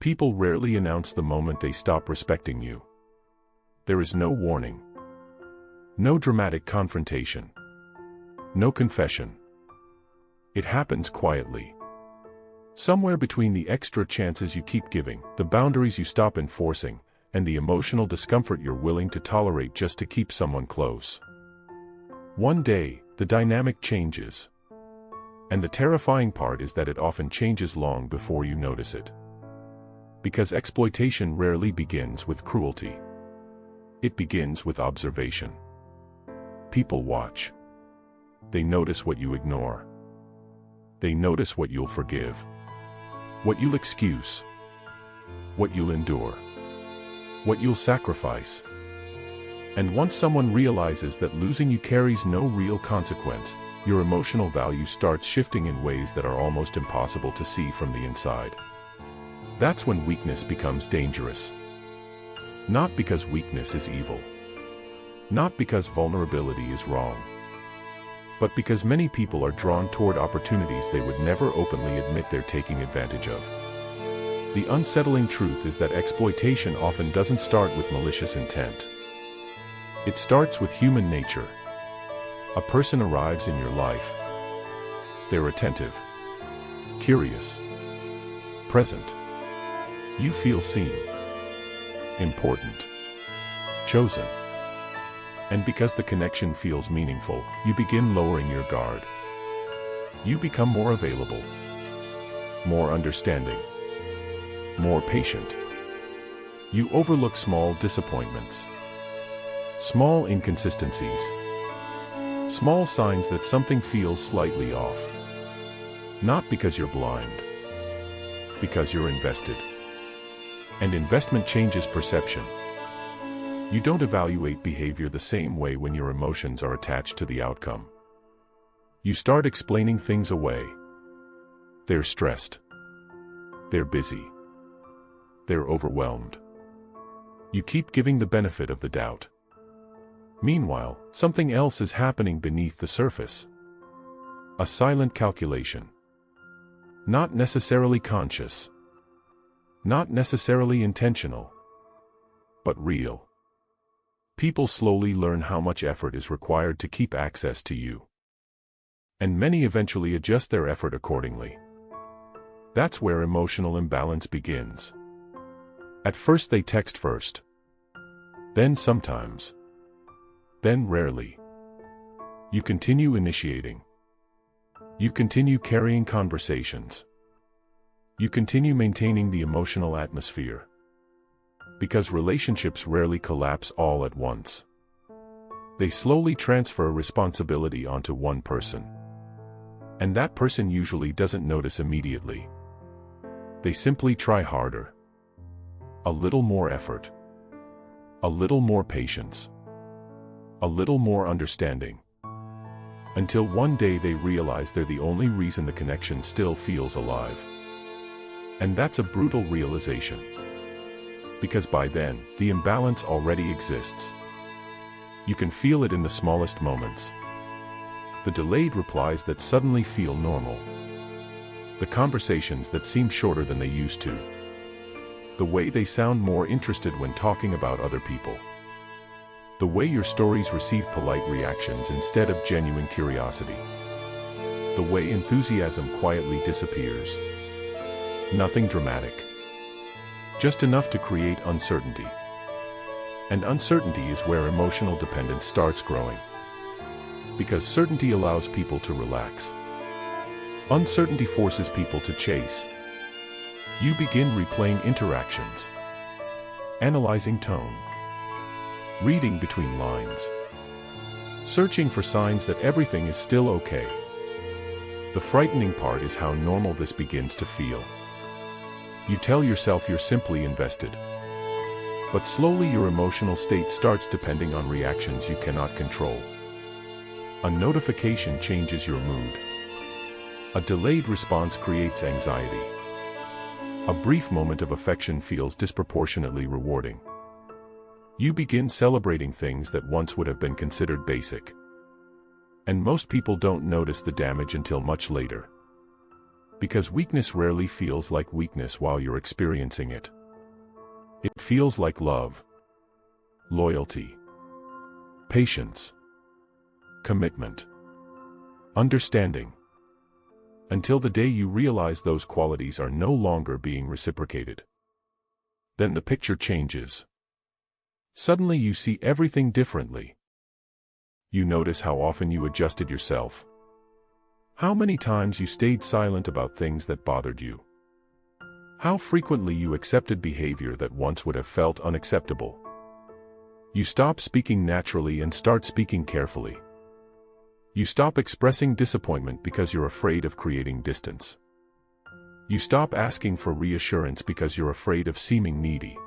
People rarely announce the moment they stop respecting you. There is no warning. No dramatic confrontation. No confession. It happens quietly. Somewhere between the extra chances you keep giving, the boundaries you stop enforcing, and the emotional discomfort you're willing to tolerate just to keep someone close. One day, the dynamic changes. And the terrifying part is that it often changes long before you notice it. Because exploitation rarely begins with cruelty. It begins with observation. People watch. They notice what you ignore. They notice what you'll forgive. What you'll excuse. What you'll endure. What you'll sacrifice. And once someone realizes that losing you carries no real consequence, your emotional value starts shifting in ways that are almost impossible to see from the inside. That's when weakness becomes dangerous. Not because weakness is evil. Not because vulnerability is wrong. But because many people are drawn toward opportunities they would never openly admit they're taking advantage of. The unsettling truth is that exploitation often doesn't start with malicious intent. It starts with human nature. A person arrives in your life. They're attentive, curious, present. You feel seen, important, chosen. And because the connection feels meaningful, you begin lowering your guard. You become more available, more understanding, more patient. You overlook small disappointments, small inconsistencies, small signs that something feels slightly off. Not because you're blind, because you're invested. And investment changes perception. You don't evaluate behavior the same way when your emotions are attached to the outcome. You start explaining things away. They're stressed. They're busy. They're overwhelmed. You keep giving the benefit of the doubt. Meanwhile, something else is happening beneath the surface. A silent calculation. Not necessarily conscious. Not necessarily intentional. But real. People slowly learn how much effort is required to keep access to you. And many eventually adjust their effort accordingly. That's where emotional imbalance begins. At first they text first. Then sometimes. Then rarely. You continue initiating. You continue carrying conversations. You continue maintaining the emotional atmosphere. Because relationships rarely collapse all at once. They slowly transfer responsibility onto one person. And that person usually doesn't notice immediately. They simply try harder. A little more effort. A little more patience. A little more understanding. Until one day they realize they're the only reason the connection still feels alive. And that's a brutal realization. Because by then, the imbalance already exists. You can feel it in the smallest moments. The delayed replies that suddenly feel normal. The conversations that seem shorter than they used to. The way they sound more interested when talking about other people. The way your stories receive polite reactions instead of genuine curiosity. The way enthusiasm quietly disappears. Nothing dramatic. Just enough to create uncertainty. And uncertainty is where emotional dependence starts growing. Because certainty allows people to relax. Uncertainty forces people to chase. You begin replaying interactions. Analyzing tone. Reading between lines. Searching for signs that everything is still okay. The frightening part is how normal this begins to feel. You tell yourself you're simply invested. But slowly your emotional state starts depending on reactions you cannot control. A notification changes your mood. A delayed response creates anxiety. A brief moment of affection feels disproportionately rewarding. You begin celebrating things that once would have been considered basic. And most people don't notice the damage until much later. Because weakness rarely feels like weakness while you're experiencing it. It feels like love, loyalty, patience, commitment, understanding. Until the day you realize those qualities are no longer being reciprocated. Then the picture changes. Suddenly you see everything differently. You notice how often you adjusted yourself. How many times you stayed silent about things that bothered you. How frequently you accepted behavior that once would have felt unacceptable. You stop speaking naturally and start speaking carefully. You stop expressing disappointment because you're afraid of creating distance. You stop asking for reassurance because you're afraid of seeming needy.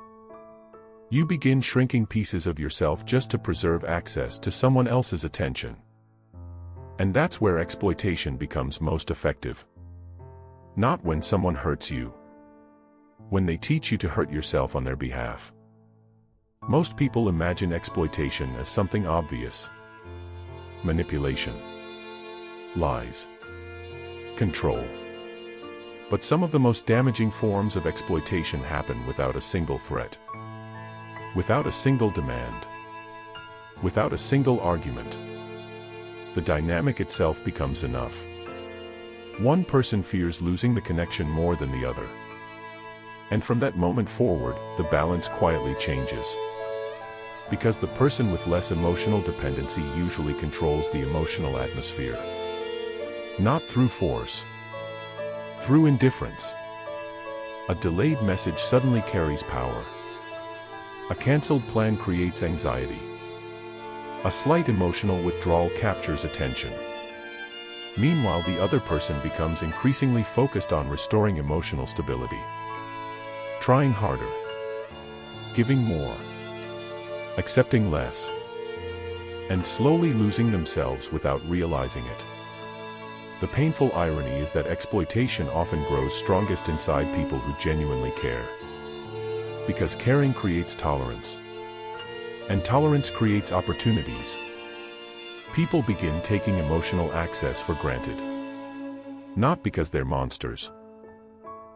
You begin shrinking pieces of yourself just to preserve access to someone else's attention. And that's where exploitation becomes most effective. Not when someone hurts you. When they teach you to hurt yourself on their behalf. Most people imagine exploitation as something obvious. Manipulation, lies, control. But some of the most damaging forms of exploitation happen without a single threat, without a single demand, without a single argument. The dynamic itself becomes enough. One person fears losing the connection more than the other. And from that moment forward, the balance quietly changes. Because the person with less emotional dependency usually controls the emotional atmosphere. Not through force. Through indifference. A delayed message suddenly carries power. A cancelled plan creates anxiety. A slight emotional withdrawal captures attention. Meanwhile, the other person becomes increasingly focused on restoring emotional stability. Trying harder. Giving more. Accepting less, and slowly losing themselves without realizing it. The painful irony is that exploitation often grows strongest inside people who genuinely care. Because caring creates tolerance, and tolerance creates opportunities. People begin taking emotional access for granted. Not because they're monsters.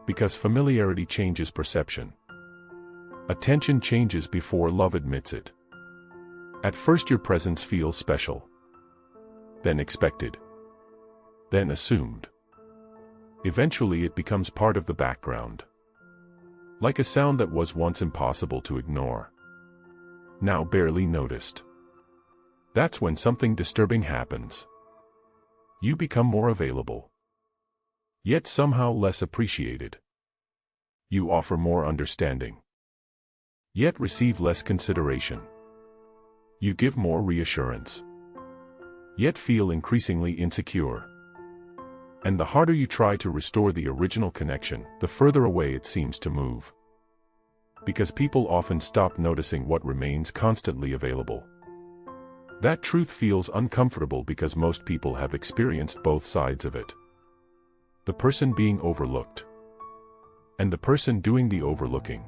Because familiarity changes perception. Attention changes before love admits it. At first your presence feels special. Then expected. Then assumed. Eventually it becomes part of the background. Like a sound that was once impossible to ignore. Now barely noticed. That's when something disturbing happens. You become more available. Yet somehow less appreciated. You offer more understanding. Yet receive less consideration. You give more reassurance. Yet feel increasingly insecure. And the harder you try to restore the original connection, the further away it seems to move. Because people often stop noticing what remains constantly available. That truth feels uncomfortable because most people have experienced both sides of it. The person being overlooked. And the person doing the overlooking.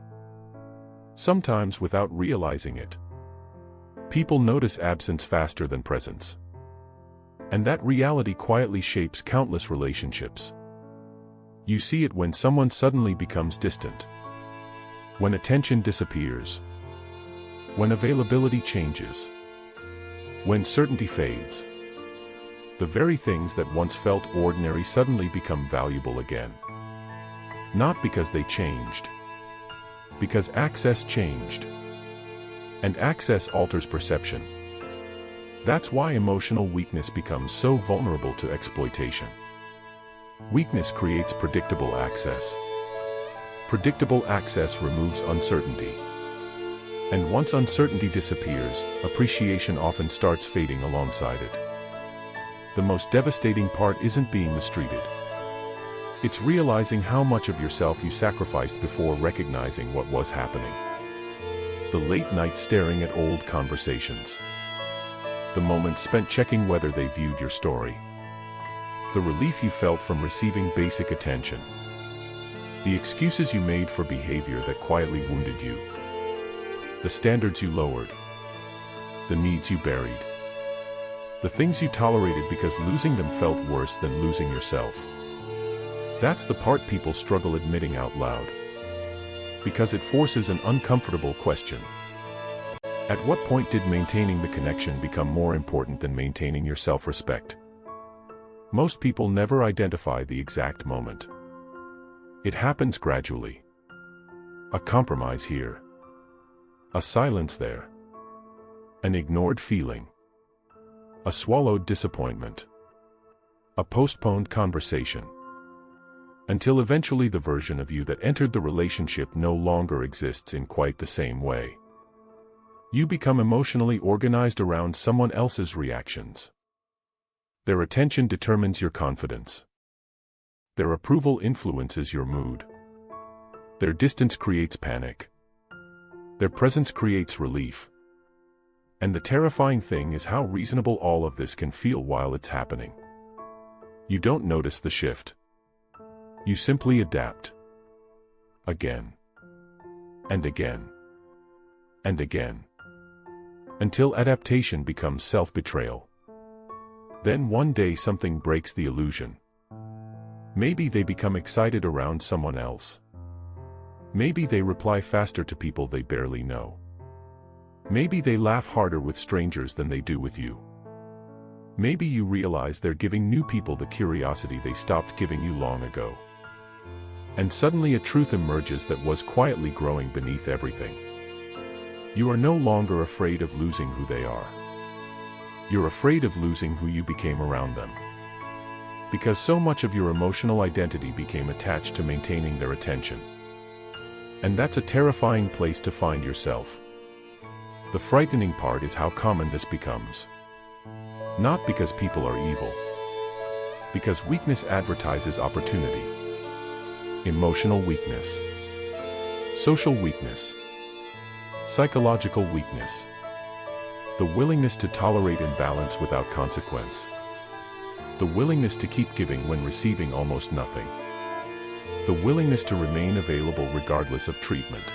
Sometimes without realizing it. People notice absence faster than presence. And that reality quietly shapes countless relationships. You see it when someone suddenly becomes distant. When attention disappears. When availability changes. When certainty fades. The very things that once felt ordinary suddenly become valuable again. Not because they changed. Because access changed. And access alters perception. That's why emotional weakness becomes so vulnerable to exploitation. Weakness creates predictable access. Predictable access removes uncertainty. And once uncertainty disappears, appreciation often starts fading alongside it. The most devastating part isn't being mistreated. It's realizing how much of yourself you sacrificed before recognizing what was happening. The late night staring at old conversations. The moments spent checking whether they viewed your story. The relief you felt from receiving basic attention. The excuses you made for behavior that quietly wounded you. The standards you lowered. The needs you buried. The things you tolerated because losing them felt worse than losing yourself. That's the part people struggle admitting out loud. Because it forces an uncomfortable question. At what point did maintaining the connection become more important than maintaining your self-respect? Most people never identify the exact moment. It happens gradually. A compromise here. A silence there. An ignored feeling. A swallowed disappointment. A postponed conversation. Until eventually the version of you that entered the relationship no longer exists in quite the same way. You become emotionally organized around someone else's reactions. Their attention determines your confidence. Their approval influences your mood. Their distance creates panic. Their presence creates relief. And the terrifying thing is how reasonable all of this can feel while it's happening. You don't notice the shift. You simply adapt. Again. And again. And again. Until adaptation becomes self-betrayal. Then one day something breaks the illusion. Maybe they become excited around someone else. Maybe they reply faster to people they barely know. Maybe they laugh harder with strangers than they do with you. Maybe you realize they're giving new people the curiosity they stopped giving you long ago. And suddenly a truth emerges that was quietly growing beneath everything. You are no longer afraid of losing who they are. You're afraid of losing who you became around them. Because so much of your emotional identity became attached to maintaining their attention. And that's a terrifying place to find yourself. The frightening part is how common this becomes. Not because people are evil. Because weakness advertises opportunity. Emotional weakness. Social weakness. Psychological weakness. The willingness to tolerate imbalance without consequence. The willingness to keep giving when receiving almost nothing. The willingness to remain available regardless of treatment.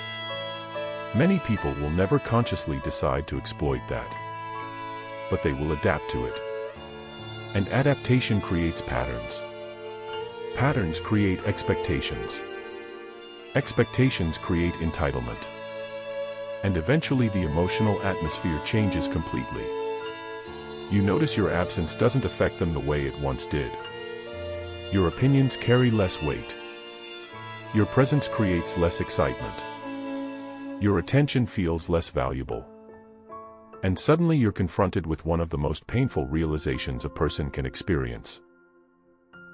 Many people will never consciously decide to exploit that. But they will adapt to it. And adaptation creates patterns. Patterns create expectations. Expectations create entitlement. And eventually the emotional atmosphere changes completely. You notice your absence doesn't affect them the way it once did. Your opinions carry less weight. Your presence creates less excitement. Your attention feels less valuable. And suddenly you're confronted with one of the most painful realizations a person can experience.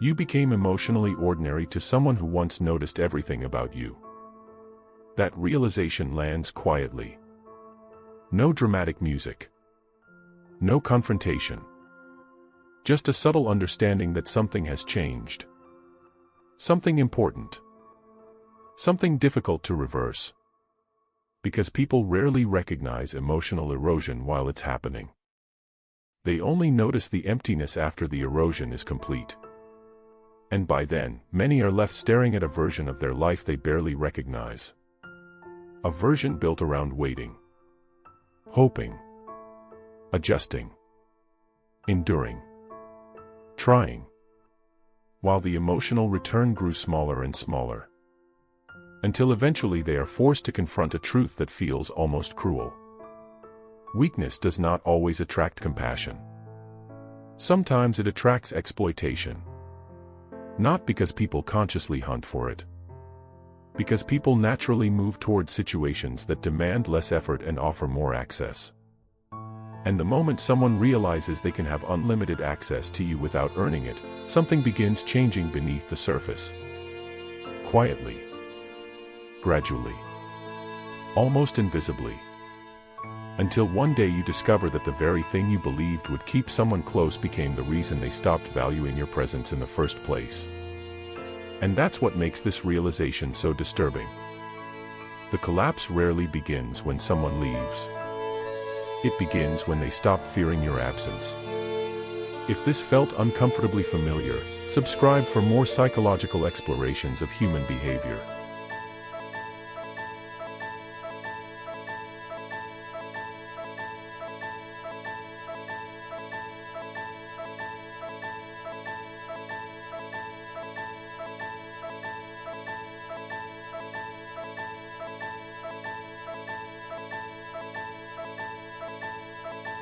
You became emotionally ordinary to someone who once noticed everything about you. That realization lands quietly. No dramatic music. No confrontation. Just a subtle understanding that something has changed. Something important. Something difficult to reverse. Because people rarely recognize emotional erosion while it's happening. They only notice the emptiness after the erosion is complete. And by then, many are left staring at a version of their life they barely recognize. A version built around waiting. Hoping. Adjusting. Enduring. Trying. While the emotional return grew smaller and smaller. Until eventually they are forced to confront a truth that feels almost cruel. Weakness does not always attract compassion. Sometimes it attracts exploitation. Not because people consciously hunt for it. Because people naturally move toward situations that demand less effort and offer more access. And the moment someone realizes they can have unlimited access to you without earning it, something begins changing beneath the surface. Quietly. Gradually. Almost invisibly. Until one day you discover that the very thing you believed would keep someone close became the reason they stopped valuing your presence in the first place. And that's what makes this realization so disturbing. The collapse rarely begins when someone leaves. It begins when they stop fearing your absence. If this felt uncomfortably familiar, subscribe for more psychological explorations of human behavior.